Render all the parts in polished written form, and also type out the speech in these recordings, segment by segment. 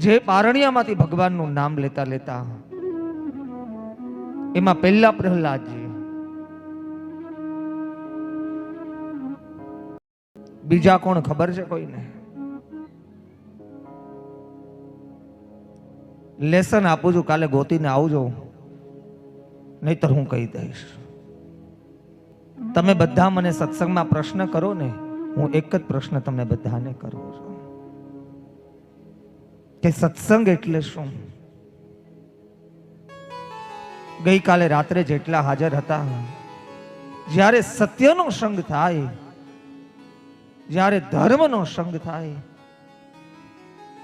જે પારણિયામાંથી ભગવાનનું નામ લેતા લેતા એમાં પહેલા પ્રહલાદજી, બીજા કોણ ખબર છે કોઈને? લેસન આપું છું, કાલે ગોતીને આવજો, નહીતર હું કહી દઈશ. તમે બધા મને સત્સંગમાં પ્રશ્ન કરો ને, હું એક જ પ્રશ્ન તમને બધાને કરું છું કે સત્સંગ એટલે શું? ગઈકાલે રાત્રે જેટલા હાજર હતા, જ્યારે સત્યનો સંગ થાય, જ્યારે ધર્મનો સંગ થાય,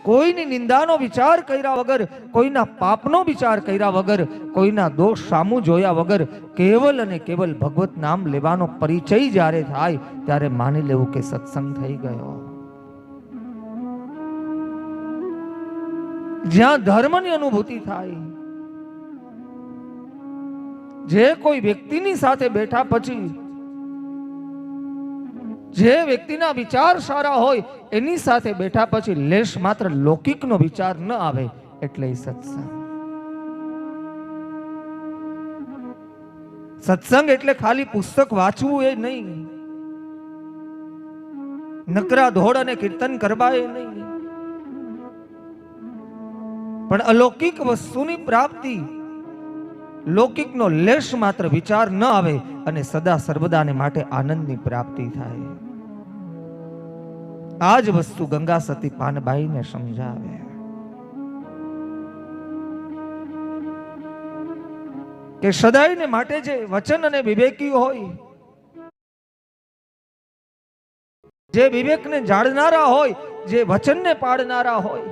કોઈની નિંદાનો વિચાર કર્યા વગર, કોઈના પાપનો વિચાર કર્યા વગર, કોઈના દોષ સામું જોયા વગર કેવલ અને કેવલ ભગવત નામ લેવાનો પરિચય જ્યારે થાય, ત્યારે માની લેવું કે સત્સંગ થઈ ગયો. જ્યાં ધર્મની અનુભૂતિ થાય, જે કોઈ વ્યક્તિની સાથે બેઠા પછી જે વ્યક્તિના વિચાર સારા હોય એની સાથે બેઠા પછી લેશ માત્ર લૌકિકનો વિચાર ન આવે, એટલે સત્સંગ. સત્સંગ એટલે ખાલી પુસ્તક વાંચવું એ નહીં, નકરા ધોળ અને કીર્તન કરવા એ નહીં, પણ અલૌકિક વસ્તુની પ્રાપ્તિ, લૌકિકનો લેશ માત્ર વિચાર ન આવે અને સદા સર્વદાને માટે આનંદની પ્રાપ્તિ થાય. આ જ વસ્તુ ગંગા સતી પાનબાઈને સમજાવે. કે સદાયને માટે જે વચન અને વિવેકી હોય, જે વિવેકને જાણનારા હોય, જે વચનને પાળનારા હોય,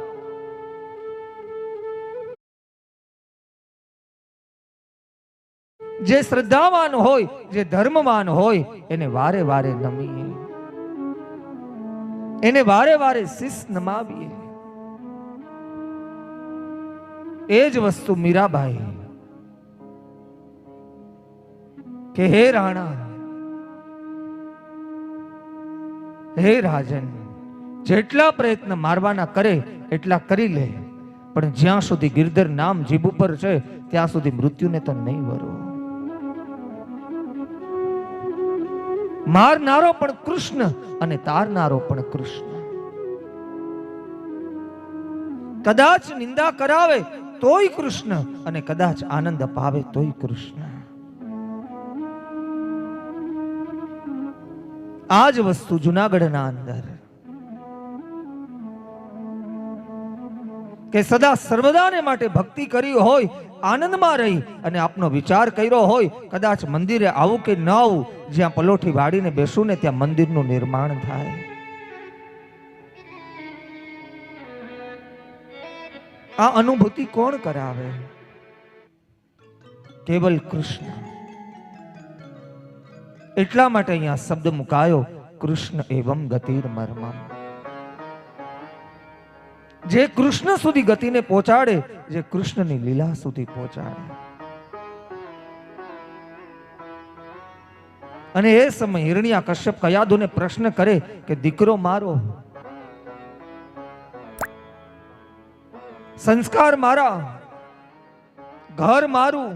જે શ્રદ્ધાવાન હોય, જે ધર્મવાન હોય, એને વારે વારે નમીએ, એને વારે વારે શીશ નમાવીએ. એ જ વસ્તુ મીરાબાઈ કે હે રાણા, હે રાજન, જેટલા પ્રયત્ન મારવાના કરે એટલા કરી લે, પણ જ્યાં સુધી ગિરધર નામ જીભ ઉપર છે ત્યાં સુધી મૃત્યુને તો નહીં વરો. મારનારો પણ કૃષ્ણ અને તારનારો પણ કૃષ્ણ. કદાચ નિંદા કરાવે તોય કૃષ્ણ અને કદાચ આનંદ અપાવે તોય કૃષ્ણ. આ જ વસ્તુ જુનાગઢના અંદર કે સદા સર્વદાને માટે ભક્તિ કરી હોય, આનંદમાં રહી અને આપનો વિચાર કર્યો હોય, કદાચ મંદિરે આવું કે ન આવું, જ્યાં પલોઠી વાળીને બેસું ને ત્યાં મંદિરનું નિર્માણ થાય. આ અનુભૂતિ કોણ કરાવે? કેવલ કૃષ્ણ. એટલા માટે અહીંયા શબ્દ મુકાયો, કૃષ્ણ એવમ ગતિર મર્મમ. જે કૃષ્ણ સુધી ગતિને પહોંચાડે, જે કૃષ્ણની લીલા સુધી પહોંચાડે. અને એ સમય હિરણ્યા કશ્યપ કયાદુને પ્રશ્ન કરે કે દીકરો મારો, સંસ્કાર મારા, ઘર મારું,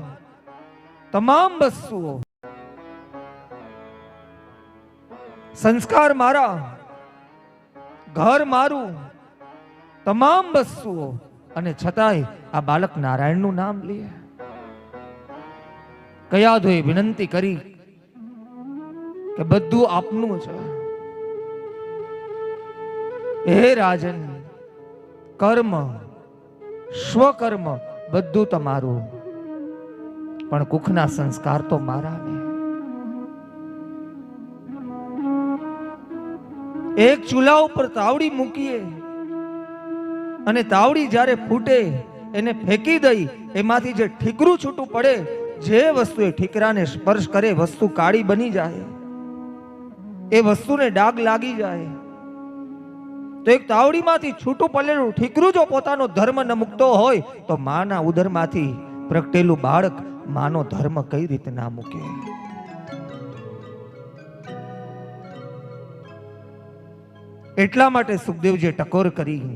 તમામ વસ્તુઓ, સંસ્કાર મારા, ઘર મારું, તમામ વસ્તુઓ, અને છતાંય આ બાળક નારાયણનું નામ લે. કયાદુએ વિનંતી કરી કે બધું આપનું છે, હે રાજન, કર્મ સ્વકર્મ બધું તમારું, પણ કુખના સંસ્કાર તો મારા ને. એક ચૂલા ઉપર તાવડી મૂકીએ અને તાવડી જ્યારે ફૂટે એને ફેંકી દઈ, એમાંથી જે ઠીકરું છૂટું પડે, જે વસ્તુ એ ઠીકરાને સ્પર્શ કરે વસ્તુ કાળી બની જાય, એ વસ્તુને ડાઘ લાગી જાય. તો એક તાવડીમાંથી છૂટું પડેલું ઠીકરું જો પોતાનો ધર્મ ન મૂકતો હોય, તો માના ઉદરમાંથી પ્રગટેલું બાળક માનો ધર્મ કઈ રીતે ના મૂકે? એટલા માટે સુખદેવજીએ ટકોર કરી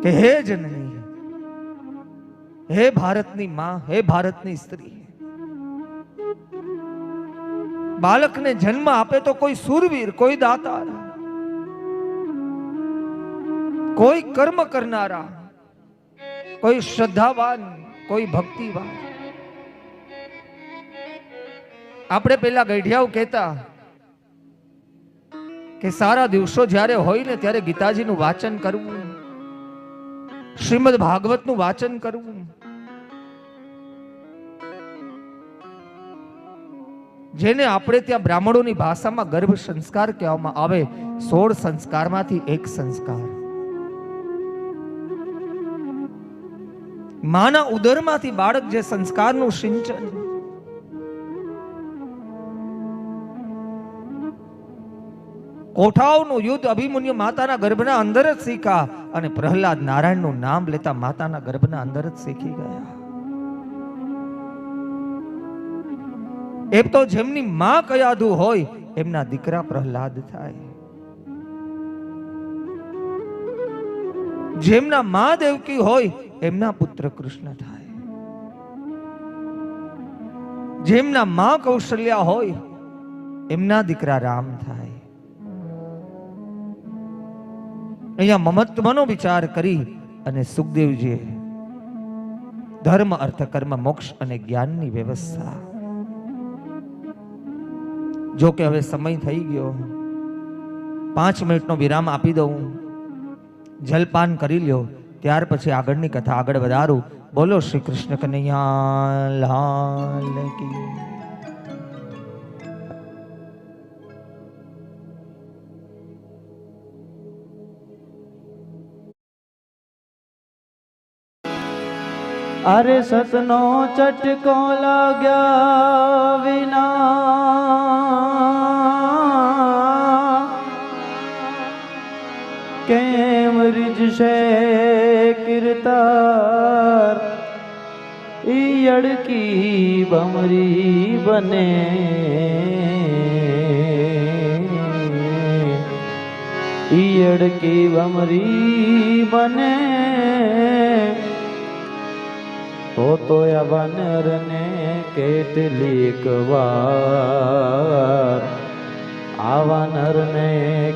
કે હે જનની, હે ભારતની માં, હે ભારતની સ્ત્રી, બાળકને જન્મ આપે તો કોઈ સુરવીર, કોઈ દાતાર, કોઈ કર્મ કરનારા, કોઈ શ્રદ્ધાવાન, કોઈ ભક્તિવાન. આપણે પેલા ગઢિયાઓ કહેતા કે સારા દિવસો જ્યારે હોય ને ત્યારે ગીતાજીનું વાંચન કરવું, શ્રીમદ ભાગવતનું વાંચન કરવું, જેને આપણે ત્યાં બ્રાહ્મણોની ભાષામાં ગર્ભ સંસ્કાર કહેવામાં આવે. 16 સંસ્કારમાંથી એક સંસ્કાર, માના ઉદરમાંથી બાળક જે સંસ્કારનું સિંચન, કોઠાઓનું યુદ્ધ અભિમન્યુ માતાના ગર્ભના અંદર જ શીખા અને પ્રહલાદ નારાયણનું નામ લેતા માતાના ગર્ભના અંદર જ શીખી ગયા. એમ તો જેમની માં કયાદુ હોય એમના દીકરા પ્રહલાદ થાય, જેમના માં દેવકી હોય એમના પુત્ર કૃષ્ણ થાય, જેમના માં કૌશલ્યા હોય એમના દીકરા રામ થાય. અહીંયા મમત્વનો વિચાર કરી અને સુખદેવજીએ ધર્મ, અર્થ, કર્મ, મોક્ષ અને જ્ઞાનની વ્યવસ્થા. જો કે હવે સમય થઈ ગયો, 5 મિનિટનો વિરામ આપી દઉં, જલપાન કરી લ્યો, ત્યાર પછી આગળની કથા આગળ વધારું. બોલો શ્રી કૃષ્ણ કનૈયા લાલ કી. અરે સતનો ચટકો લાગ્યા વિના કેમ રીજશે કીર્તાર, ઈ અડકી બમરી બને, ઈ અડકી બમરી બને. તો આ વાનરને કેટલીક વાર, આ વાનરને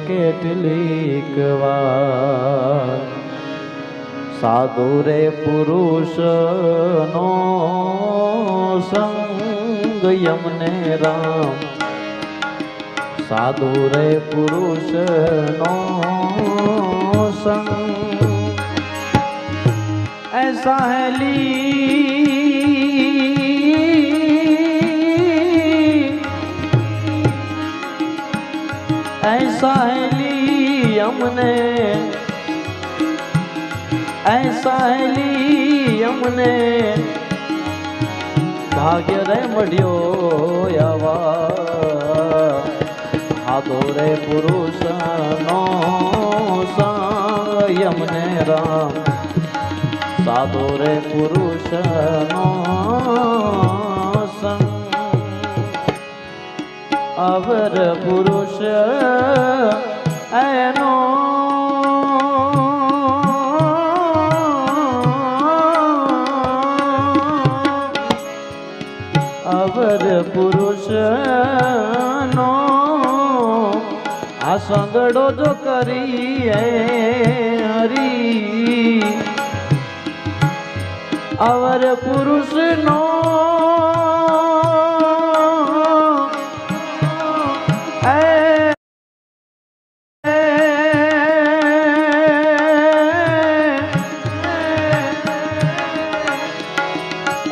કેટલીક વાર સાધુ રે પુરુષનો સંગ યમને રામ, સાધુ રે પુરુષનો સંગ ऐसा है ऐसा है ली हमने, ऐसा है ली हमने भाग्य रे मड्यो आवा, हाथो रे पुरुष नो संग यमने राम, साधो रे पुरुष नो संग. અવર પુરુષ એનો અવર પુરુષ નો આ સંગડો જો કરીએ હરી, અવર પુરુષ નો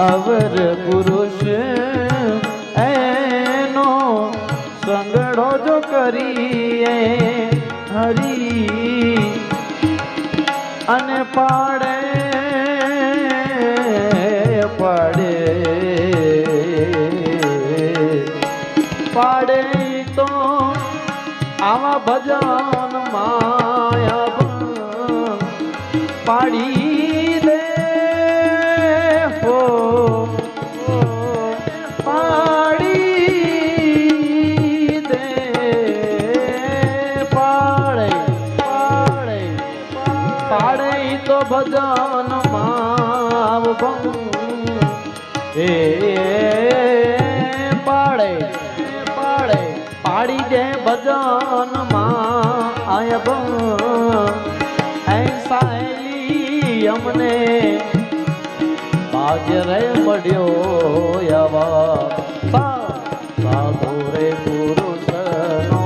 અવર પુરુષ એનો સંગડો જો કરીએ હરી, અને પાડે પાડે પાડે તો આવા ભજન માયા પાડી દે હો, પાડી દે ભજન માવ એ પાડે પાડે પાડી દે ભજન માં આય સાયલી અમને બાજરે મળ્યો આવા સાધુ રે પુરુષ નો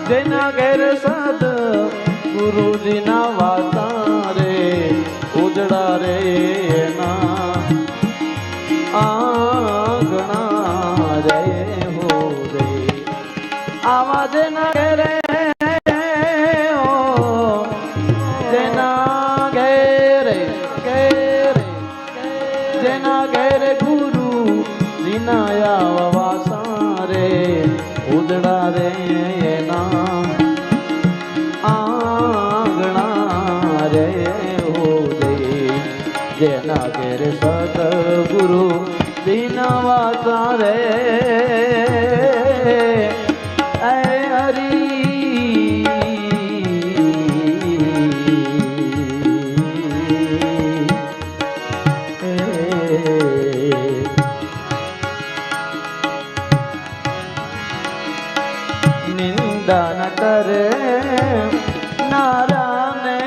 જેના ઘેર સદ ગુરુજી ના વાતા રે ઉજળા રે ના આંગણા રે હો રે આવા જેના ઘેરે જેના ઘેરે જેના ઘેરે ગુરુ જીના આવા વાસા રે ઉજળા રે આંગણા રે હો રે જેના ઘેર સદગુરુ દીના વાસા રે હરી નિંદા ન કરે નારાને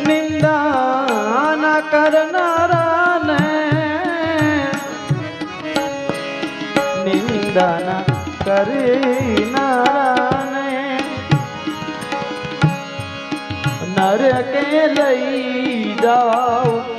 નિંદા ન કરનારાને નિંદા ન કરનારાને નરકે લઈ જાઓ